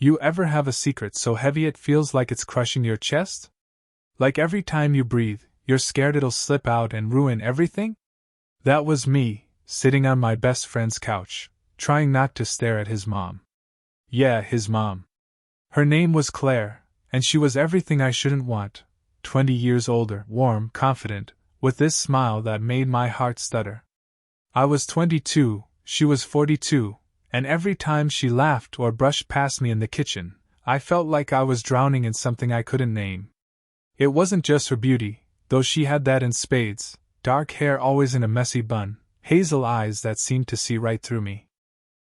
You ever have a secret so heavy it feels like it's crushing your chest? Like every time you breathe, you're scared it'll slip out and ruin everything? That was me, sitting on my best friend's couch, trying not to stare at his mom. Yeah, his mom. Her name was Claire, and she was everything I shouldn't want. 20 years older, warm, confident, with this smile that made my heart stutter. I was 22, she was 42, and every time she laughed or brushed past me in the kitchen, I felt like I was drowning in something I couldn't name. It wasn't just her beauty, though she had that in spades, dark hair always in a messy bun, hazel eyes that seemed to see right through me.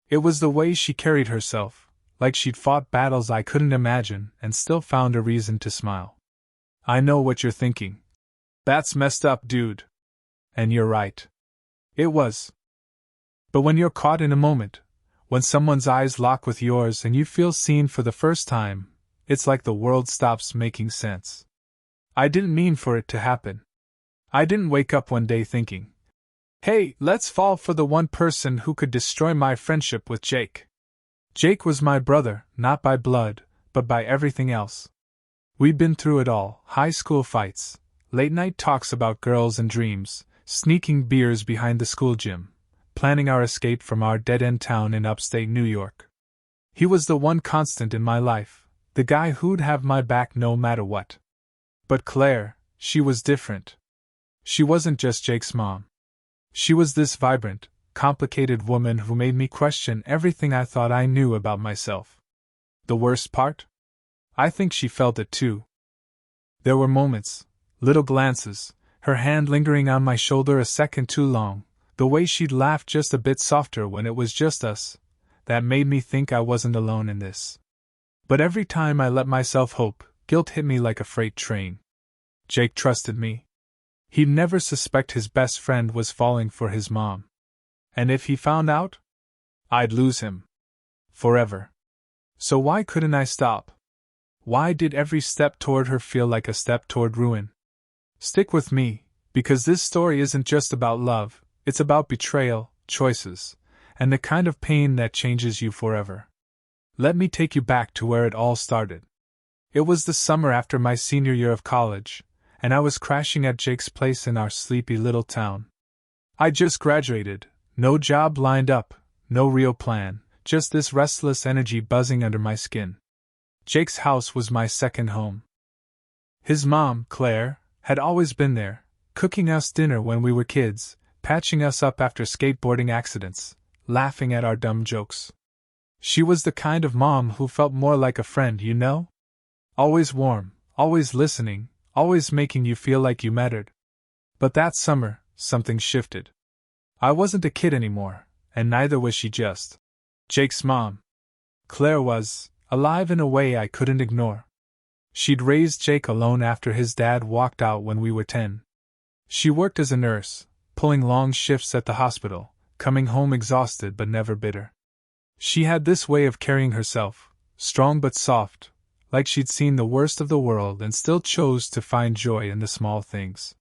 It was the way she carried herself, like she'd fought battles I couldn't imagine and still found a reason to smile. I know what you're thinking. That's messed up, dude. And you're right. It was. But when you're caught in a moment, when someone's eyes lock with yours and you feel seen for the first time, it's like the world stops making sense. I didn't mean for it to happen. I didn't wake up one day thinking, hey, let's fall for the one person who could destroy my friendship with Jake. Jake was my brother, not by blood, but by everything else. We'd been through it all, high school fights, late-night talks about girls and dreams, sneaking beers behind the school gym, planning our escape from our dead-end town in upstate New York. He was the one constant in my life, the guy who'd have my back no matter what. But Claire, she was different. She wasn't just Jake's mom. She was this vibrant, complicated woman who made me question everything I thought I knew about myself. The worst part? I think she felt it too. There were moments, little glances, her hand lingering on my shoulder a second too long, the way she'd laugh just a bit softer when it was just us, that made me think I wasn't alone in this. But every time I let myself hope, guilt hit me like a freight train. Jake trusted me. He'd never suspect his best friend was falling for his mom. And if he found out, I'd lose him. Forever. So why couldn't I stop? Why did every step toward her feel like a step toward ruin? Stick with me, because this story isn't just about love, it's about betrayal, choices, and the kind of pain that changes you forever. Let me take you back to where it all started. It was the summer after my senior year of college, and I was crashing at Jake's place in our sleepy little town. I just graduated, no job lined up, no real plan, just this restless energy buzzing under my skin. Jake's house was my second home. His mom, Claire, had always been there, cooking us dinner when we were kids, patching us up after skateboarding accidents, laughing at our dumb jokes. She was the kind of mom who felt more like a friend, you know? Always warm, always listening, always making you feel like you mattered. But that summer, something shifted. I wasn't a kid anymore, and neither was she just. Jake's mom. Claire was, alive in a way I couldn't ignore. She'd raised Jake alone after his dad walked out when we were 10. She worked as a nurse, pulling long shifts at the hospital, coming home exhausted but never bitter. She had this way of carrying herself, strong but soft, like she'd seen the worst of the world and still chose to find joy in the small things.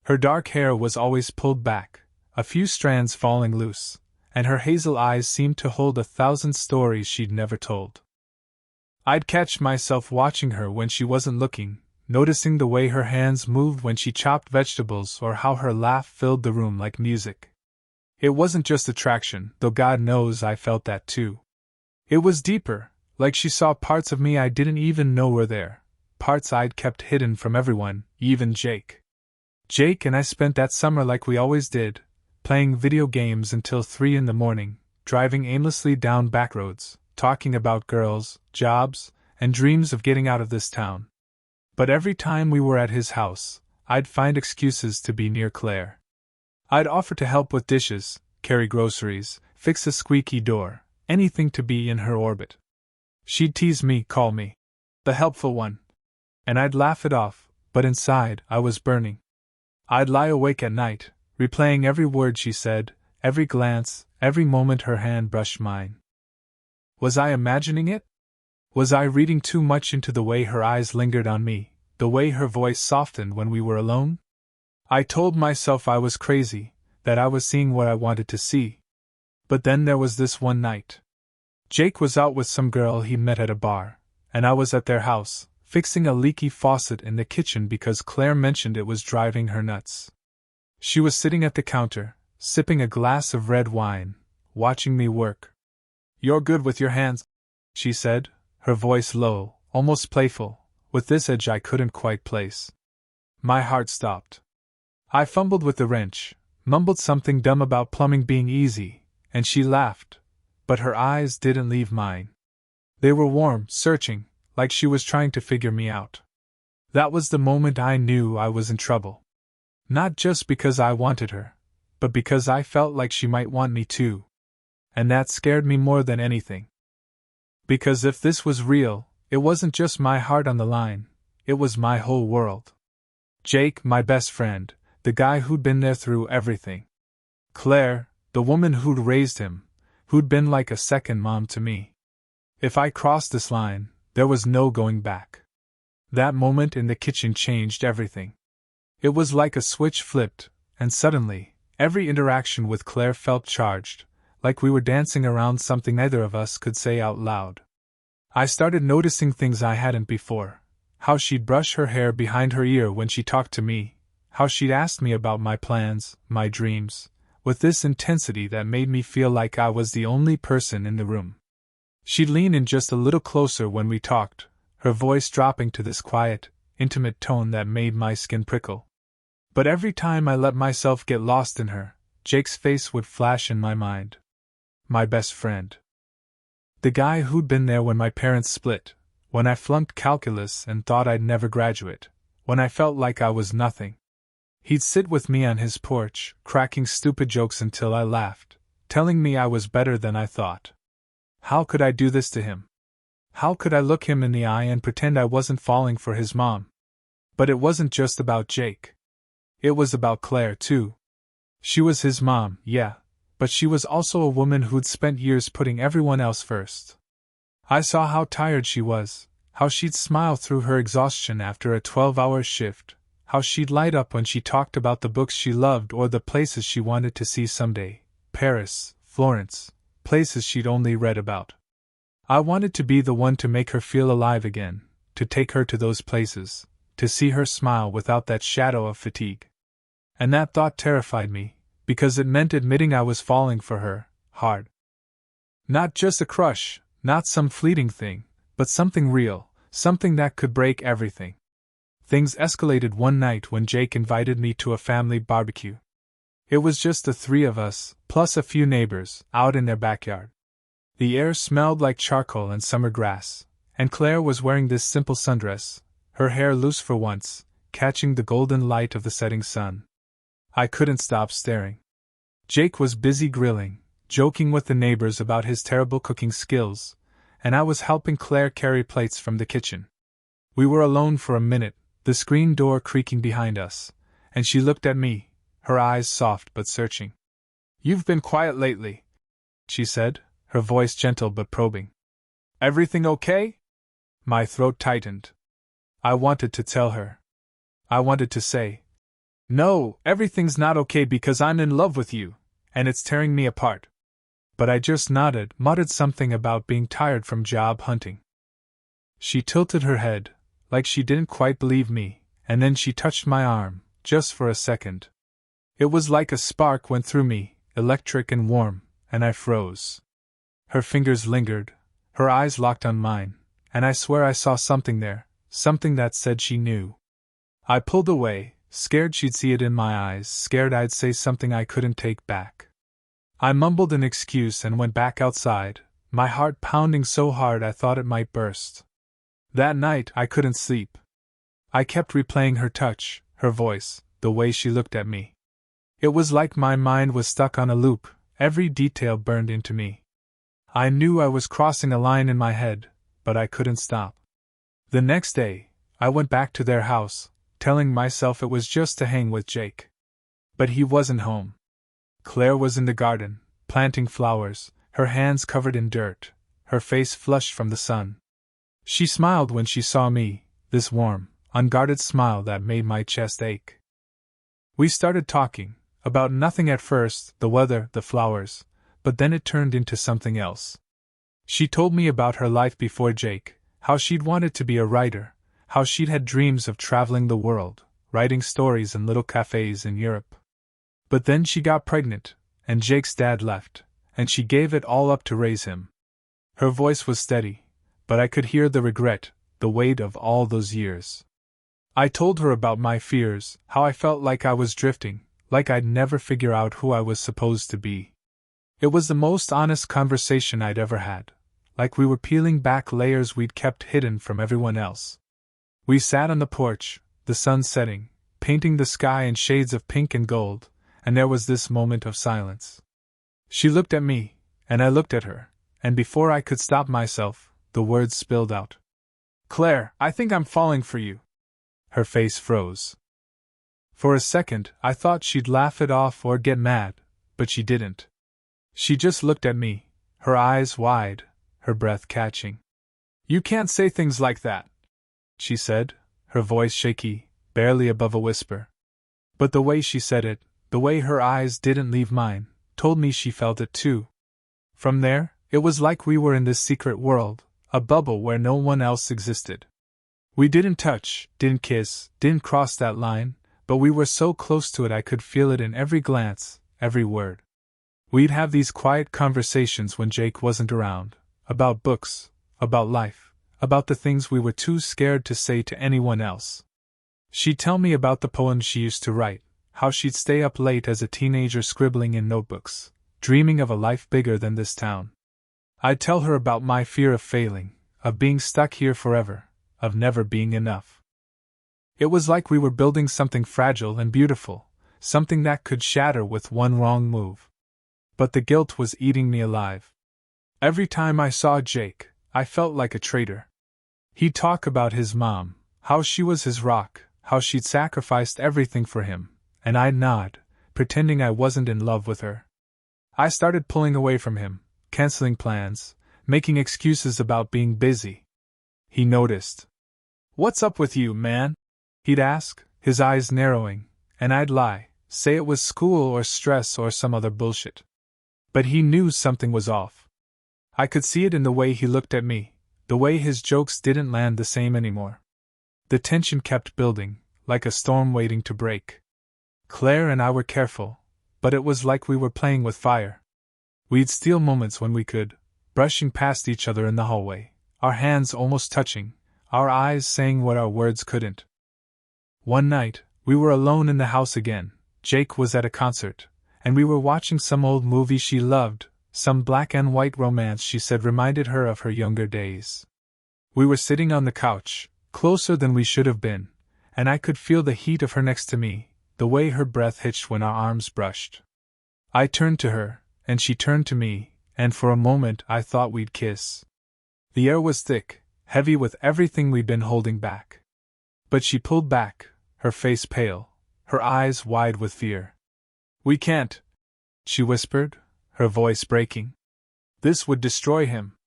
Her dark hair was always pulled back, a few strands falling loose, and her hazel eyes seemed to hold 1,000 stories she'd never told. I'd catch myself watching her when she wasn't looking, noticing the way her hands moved when she chopped vegetables or how her laugh filled the room like music. It wasn't just attraction, though God knows I felt that too. It was deeper, like she saw parts of me I didn't even know were there, parts I'd kept hidden from everyone, even Jake. Jake and I spent that summer like we always did, playing video games until 3 in the morning, driving aimlessly down back roads, talking about girls, jobs, and dreams of getting out of this town. But every time we were at his house, I'd find excuses to be near Claire. I'd offer to help with dishes, carry groceries, fix a squeaky door, anything to be in her orbit. She'd tease me, call me the helpful one, and I'd laugh it off, but inside I was burning. I'd lie awake at night, replaying every word she said, every glance, every moment her hand brushed mine. Was I imagining it? Was I reading too much into the way her eyes lingered on me, the way her voice softened when we were alone? I told myself I was crazy, that I was seeing what I wanted to see. But then there was this one night. Jake was out with some girl he met at a bar, and I was at their house, fixing a leaky faucet in the kitchen because Claire mentioned it was driving her nuts. She was sitting at the counter, sipping a glass of red wine, watching me work. "You're good with your hands," she said, her voice low, almost playful, with this edge I couldn't quite place. My heart stopped. I fumbled with the wrench, mumbled something dumb about plumbing being easy, and she laughed, but her eyes didn't leave mine. They were warm, searching, like she was trying to figure me out. That was the moment I knew I was in trouble. Not just because I wanted her, but because I felt like she might want me too. And that scared me more than anything. Because if this was real, it wasn't just my heart on the line, it was my whole world. Jake, my best friend, the guy who'd been there through everything. Claire, the woman who'd raised him, who'd been like a second mom to me. If I crossed this line, there was no going back. That moment in the kitchen changed everything. It was like a switch flipped, and suddenly, every interaction with Claire felt charged, like we were dancing around something neither of us could say out loud. I started noticing things I hadn't before. How she'd brush her hair behind her ear when she talked to me, how she'd ask me about my plans, my dreams, with this intensity that made me feel like I was the only person in the room. She'd lean in just a little closer when we talked, her voice dropping to this quiet, intimate tone that made my skin prickle. But every time I let myself get lost in her, Jake's face would flash in my mind. My best friend. The guy who'd been there when my parents split, when I flunked calculus and thought I'd never graduate, when I felt like I was nothing. He'd sit with me on his porch, cracking stupid jokes until I laughed, telling me I was better than I thought. How could I do this to him? How could I look him in the eye and pretend I wasn't falling for his mom? But it wasn't just about Jake. It was about Claire, too. She was his mom, yeah, but she was also a woman who'd spent years putting everyone else first. I saw how tired she was, how she'd smile through her exhaustion after a 12-hour shift, how she'd light up when she talked about the books she loved or the places she wanted to see someday, Paris, Florence, places she'd only read about. I wanted to be the one to make her feel alive again, to take her to those places, to see her smile without that shadow of fatigue. And that thought terrified me, because it meant admitting I was falling for her, hard. Not just a crush, not some fleeting thing, but something real, something that could break everything. Things escalated one night when Jake invited me to a family barbecue. It was just the three of us, plus a few neighbors, out in their backyard. The air smelled like charcoal and summer grass, and Claire was wearing this simple sundress, her hair loose for once, catching the golden light of the setting sun. I couldn't stop staring. Jake was busy grilling, joking with the neighbors about his terrible cooking skills, and I was helping Claire carry plates from the kitchen. We were alone for a minute, the screen door creaking behind us, and she looked at me, her eyes soft but searching. "You've been quiet lately," she said, her voice gentle but probing. "Everything okay?" My throat tightened. I wanted to tell her. I wanted to say, "No, everything's not okay because I'm in love with you, and it's tearing me apart." But I just nodded, muttered something about being tired from job hunting. She tilted her head, like she didn't quite believe me, and then she touched my arm, just for a second. It was like a spark went through me, electric and warm, and I froze. Her fingers lingered, her eyes locked on mine, and I swear I saw something there, something that said she knew. I pulled away, scared she'd see it in my eyes, scared I'd say something I couldn't take back. I mumbled an excuse and went back outside, my heart pounding so hard I thought it might burst. That night I couldn't sleep. I kept replaying her touch, her voice, the way she looked at me. It was like my mind was stuck on a loop, every detail burned into me. I knew I was crossing a line in my head, but I couldn't stop. The next day, I went back to their house, telling myself it was just to hang with Jake. But he wasn't home. Claire was in the garden, planting flowers, her hands covered in dirt, her face flushed from the sun. She smiled when she saw me, this warm, unguarded smile that made my chest ache. We started talking, about nothing at first, the weather, the flowers, but then it turned into something else. She told me about her life before Jake, how she'd wanted to be a writer, how she'd had dreams of traveling the world, writing stories in little cafes in Europe. But then she got pregnant, and Jake's dad left, and she gave it all up to raise him. Her voice was steady, but I could hear the regret, the weight of all those years. I told her about my fears, how I felt like I was drifting, like I'd never figure out who I was supposed to be. It was the most honest conversation I'd ever had, like we were peeling back layers we'd kept hidden from everyone else. We sat on the porch, the sun setting, painting the sky in shades of pink and gold, and there was this moment of silence. She looked at me, and I looked at her, and before I could stop myself, the words spilled out. "Claire, I think I'm falling for you." Her face froze. For a second, I thought she'd laugh it off or get mad, but she didn't. She just looked at me, her eyes wide, her breath catching. "You can't say things like that," she said, her voice shaky, barely above a whisper. But the way she said it, the way her eyes didn't leave mine, told me she felt it too. From there, it was like we were in this secret world, a bubble where no one else existed. We didn't touch, didn't kiss, didn't cross that line, but we were so close to it I could feel it in every glance, every word. We'd have these quiet conversations when Jake wasn't around, about books, about life, about the things we were too scared to say to anyone else. She'd tell me about the poems she used to write, how she'd stay up late as a teenager scribbling in notebooks, dreaming of a life bigger than this town. I'd tell her about my fear of failing, of being stuck here forever, of never being enough. It was like we were building something fragile and beautiful, something that could shatter with one wrong move. But the guilt was eating me alive. Every time I saw Jake, I felt like a traitor. He'd talk about his mom, how she was his rock, how she'd sacrificed everything for him, and I'd nod, pretending I wasn't in love with her. I started pulling away from him, canceling plans, making excuses about being busy. He noticed. "What's up with you, man?" he'd ask, his eyes narrowing, and I'd lie, say it was school or stress or some other bullshit. But he knew something was off. I could see it in the way he looked at me, the way his jokes didn't land the same anymore. The tension kept building, like a storm waiting to break. Claire and I were careful, but it was like we were playing with fire. We'd steal moments when we could, brushing past each other in the hallway, our hands almost touching, our eyes saying what our words couldn't. One night, we were alone in the house again. Jake was at a concert, and we were watching some old movie she loved, some black and white romance she said reminded her of her younger days. We were sitting on the couch, closer than we should have been, and I could feel the heat of her next to me, the way her breath hitched when our arms brushed. I turned to her, and she turned to me, and for a moment I thought we'd kiss. The air was thick, heavy with everything we'd been holding back. But she pulled back, her face pale, her eyes wide with fear. "We can't," she whispered, her voice breaking. "This would destroy him."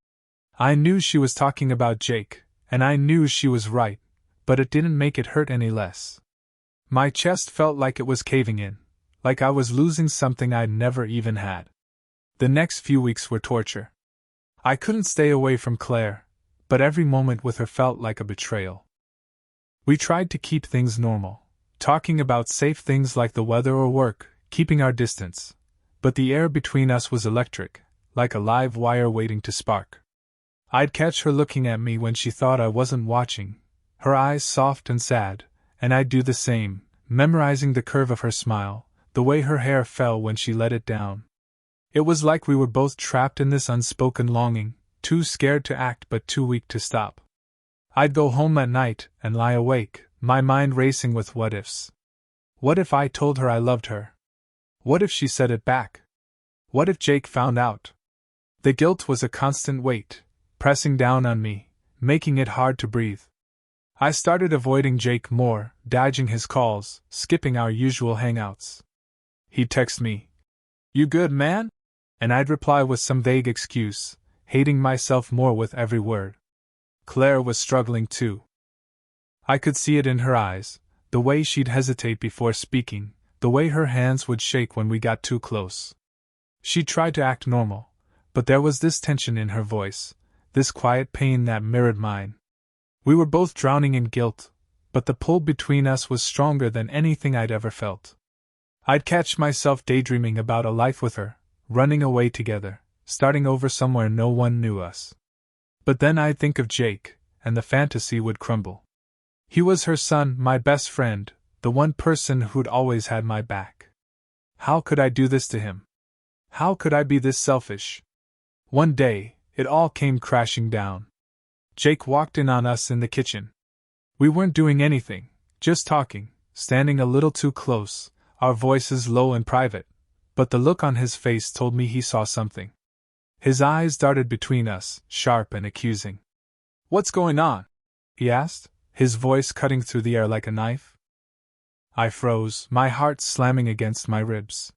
I knew she was talking about Jake, and I knew she was right, but it didn't make it hurt any less. My chest felt like it was caving in, like I was losing something I'd never even had. The next few weeks were torture. I couldn't stay away from Claire, but every moment with her felt like a betrayal. We tried to keep things normal, talking about safe things like the weather or work, keeping our distance, but the air between us was electric, like a live wire waiting to spark. I'd catch her looking at me when she thought I wasn't watching, her eyes soft and sad, and I'd do the same, memorizing the curve of her smile, the way her hair fell when she let it down. It was like we were both trapped in this unspoken longing, too scared to act but too weak to stop. I'd go home at night and lie awake, my mind racing with what-ifs. What if I told her I loved her? What if she said it back? What if Jake found out? The guilt was a constant weight, pressing down on me, making it hard to breathe. I started avoiding Jake more, dodging his calls, skipping our usual hangouts. He'd text me, "You good, man?" And I'd reply with some vague excuse, hating myself more with every word. Claire was struggling too. I could see it in her eyes, the way she'd hesitate before speaking, the way her hands would shake when we got too close. She tried to act normal, but there was this tension in her voice, this quiet pain that mirrored mine. We were both drowning in guilt, but the pull between us was stronger than anything I'd ever felt. I'd catch myself daydreaming about a life with her, running away together, starting over somewhere no one knew us. But then I'd think of Jake, and the fantasy would crumble. He was her son, my best friend, the one person who'd always had my back. How could I do this to him? How could I be this selfish? One day, it all came crashing down. Jake walked in on us in the kitchen. We weren't doing anything, just talking, standing a little too close, our voices low and private, but the look on his face told me he saw something. His eyes darted between us, sharp and accusing. "What's going on?" he asked, his voice cutting through the air like a knife. I froze, my heart slamming against my ribs.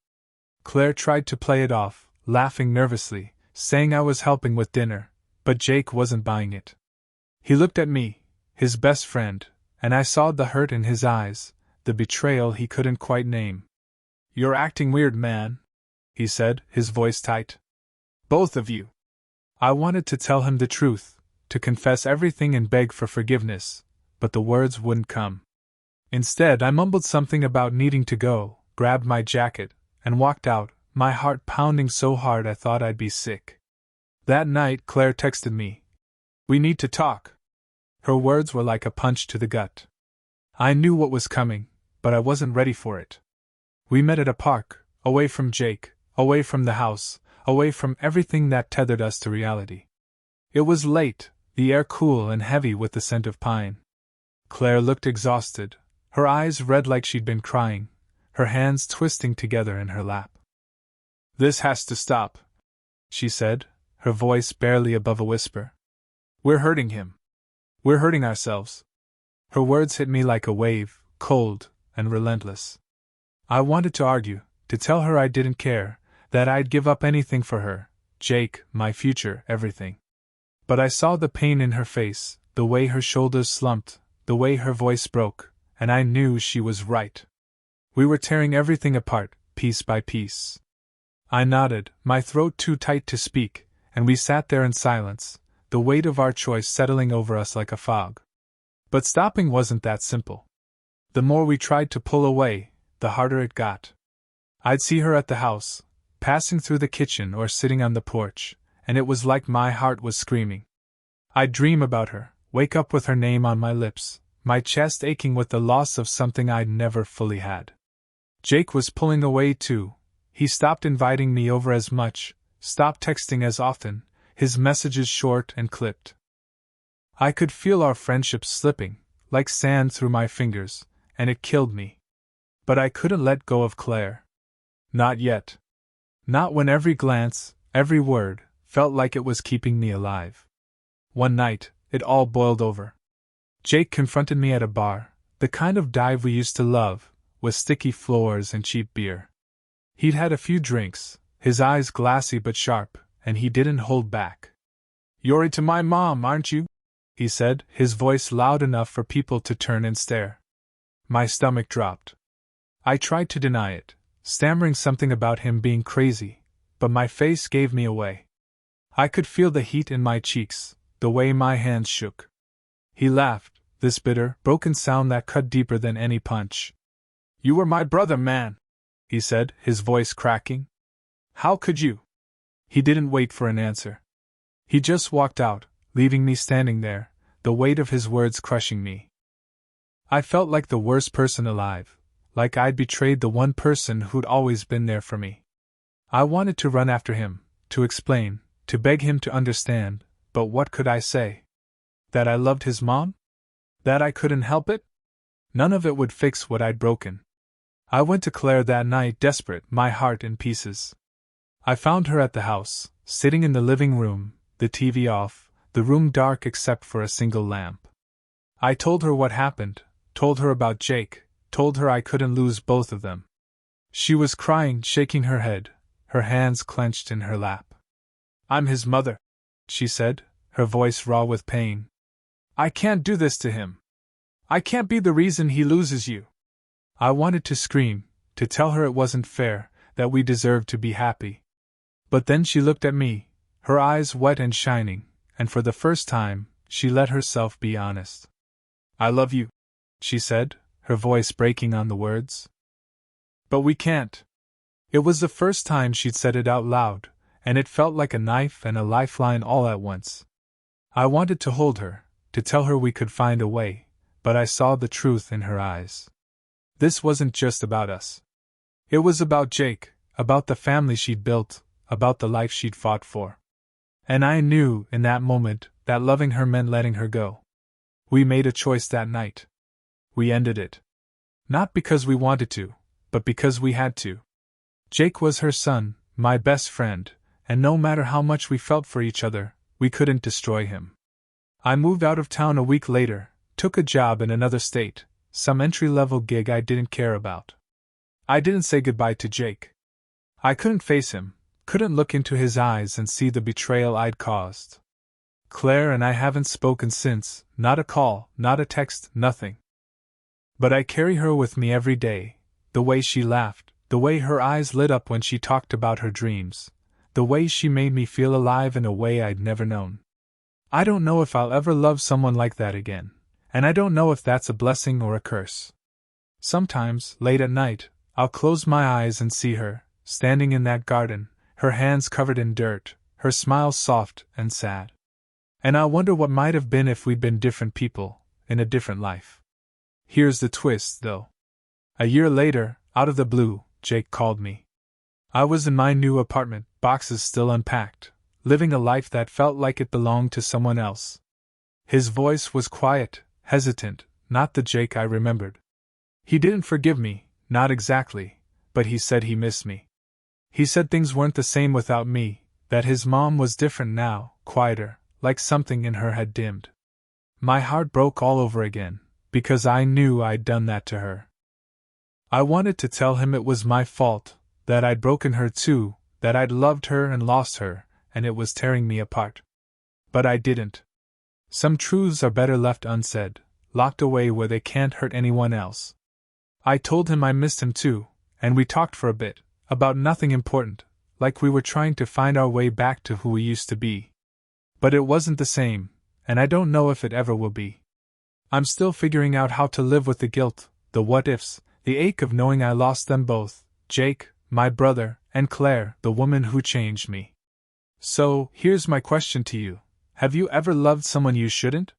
Claire tried to play it off, laughing nervously, saying I was helping with dinner, but Jake wasn't buying it. He looked at me, his best friend, and I saw the hurt in his eyes, the betrayal he couldn't quite name. "You're acting weird, man," he said, his voice tight. "Both of you." I wanted to tell him the truth, to confess everything and beg for forgiveness, but the words wouldn't come. Instead, I mumbled something about needing to go, grabbed my jacket, and walked out, my heart pounding so hard I thought I'd be sick. That night, Claire texted me, "We need to talk." Her words were like a punch to the gut. I knew what was coming, but I wasn't ready for it. We met at a park, away from Jake, away from the house, away from everything that tethered us to reality. It was late, the air cool and heavy with the scent of pine. Claire looked exhausted, her eyes red like she'd been crying, her hands twisting together in her lap. "This has to stop," she said, her voice barely above a whisper. "We're hurting him. We're hurting ourselves." Her words hit me like a wave, cold and relentless. I wanted to argue, to tell her I didn't care, that I'd give up anything for her, Jake, my future, everything. But I saw the pain in her face, the way her shoulders slumped, the way her voice broke, and I knew she was right. We were tearing everything apart, piece by piece. I nodded, my throat too tight to speak, and we sat there in silence, the weight of our choice settling over us like a fog. But stopping wasn't that simple. The more we tried to pull away, the harder it got. I'd see her at the house, passing through the kitchen or sitting on the porch, and it was like my heart was screaming. I'd dream about her, wake up with her name on my lips, my chest aching with the loss of something I'd never fully had. Jake was pulling away too. He stopped inviting me over as much, stopped texting as often, his messages short and clipped. I could feel our friendship slipping, like sand through my fingers, and it killed me. But I couldn't let go of Claire. Not yet. Not when every glance, every word, felt like it was keeping me alive. One night, it all boiled over. Jake confronted me at a bar, the kind of dive we used to love, with sticky floors and cheap beer. He'd had a few drinks, his eyes glassy but sharp, and he didn't hold back. "You're into my mom, aren't you?" he said, his voice loud enough for people to turn and stare. My stomach dropped. I tried to deny it, stammering something about him being crazy, but my face gave me away. I could feel the heat in my cheeks, the way my hands shook. He laughed, this bitter, broken sound that cut deeper than any punch. "You were my brother, man," he said, his voice cracking. "How could you?" He didn't wait for an answer. He just walked out, leaving me standing there, the weight of his words crushing me. I felt like the worst person alive, like I'd betrayed the one person who'd always been there for me. I wanted to run after him, to explain, to beg him to understand, but what could I say? That I loved his mom? That I couldn't help it? None of it would fix what I'd broken. I went to Claire that night desperate, my heart in pieces. I found her at the house, sitting in the living room, the TV off, the room dark except for a single lamp. I told her what happened, told her about Jake, told her I couldn't lose both of them. She was crying, shaking her head, her hands clenched in her lap. "I'm his mother," she said, her voice raw with pain. "I can't do this to him. I can't be the reason he loses you." I wanted to scream, to tell her it wasn't fair, that we deserved to be happy. But then she looked at me, her eyes wet and shining, and for the first time, she let herself be honest. "I love you," she said, her voice breaking on the words. "But we can't." It was the first time she'd said it out loud, and it felt like a knife and a lifeline all at once. I wanted to hold her, to tell her we could find a way, but I saw the truth in her eyes. This wasn't just about us. It was about Jake, about the family she'd built, about the life she'd fought for. And I knew, in that moment, that loving her meant letting her go. We made a choice that night. We ended it. Not because we wanted to, but because we had to. Jake was her son, my best friend, and no matter how much we felt for each other, we couldn't destroy him. I moved out of town a week later, took a job in another state, some entry-level gig I didn't care about. I didn't say goodbye to Jake. I couldn't face him, couldn't look into his eyes and see the betrayal I'd caused. Claire and I haven't spoken since, not a call, not a text, nothing. But I carry her with me every day, the way she laughed, the way her eyes lit up when she talked about her dreams, the way she made me feel alive in a way I'd never known. I don't know if I'll ever love someone like that again, and I don't know if that's a blessing or a curse. Sometimes, late at night, I'll close my eyes and see her, standing in that garden, her hands covered in dirt, her smile soft and sad. And I wonder what might have been if we'd been different people, in a different life. Here's the twist, though. A year later, out of the blue, Jake called me. I was in my new apartment, boxes still unpacked, living a life that felt like it belonged to someone else. His voice was quiet, hesitant, not the Jake I remembered. He didn't forgive me, not exactly, but he said he missed me. He said things weren't the same without me, that his mom was different now, quieter, like something in her had dimmed. My heart broke all over again, because I knew I'd done that to her. I wanted to tell him it was my fault, that I'd broken her too, that I'd loved her and lost her, and it was tearing me apart. But I didn't. Some truths are better left unsaid, locked away where they can't hurt anyone else. I told him I missed him too, and we talked for a bit, about nothing important, like we were trying to find our way back to who we used to be. But it wasn't the same, and I don't know if it ever will be. I'm still figuring out how to live with the guilt, the what-ifs, the ache of knowing I lost them both, Jake, my brother, and Claire, the woman who changed me. So, here's my question to you. Have you ever loved someone you shouldn't?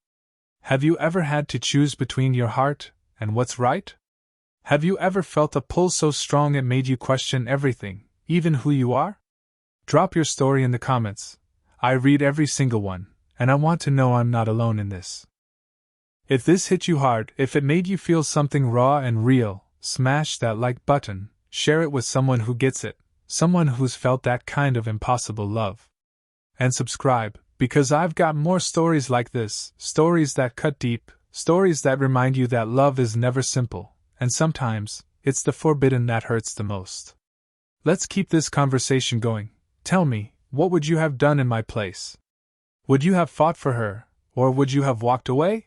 Have you ever had to choose between your heart and what's right? Have you ever felt a pull so strong it made you question everything, even who you are? Drop your story in the comments. I read every single one, and I want to know I'm not alone in this. If this hit you hard, if it made you feel something raw and real, smash that like button, share it with someone who gets it, someone who's felt that kind of impossible love. And subscribe, because I've got more stories like this, stories that cut deep, stories that remind you that love is never simple, and sometimes, it's the forbidden that hurts the most. Let's keep this conversation going. Tell me, what would you have done in my place? Would you have fought for her, or would you have walked away?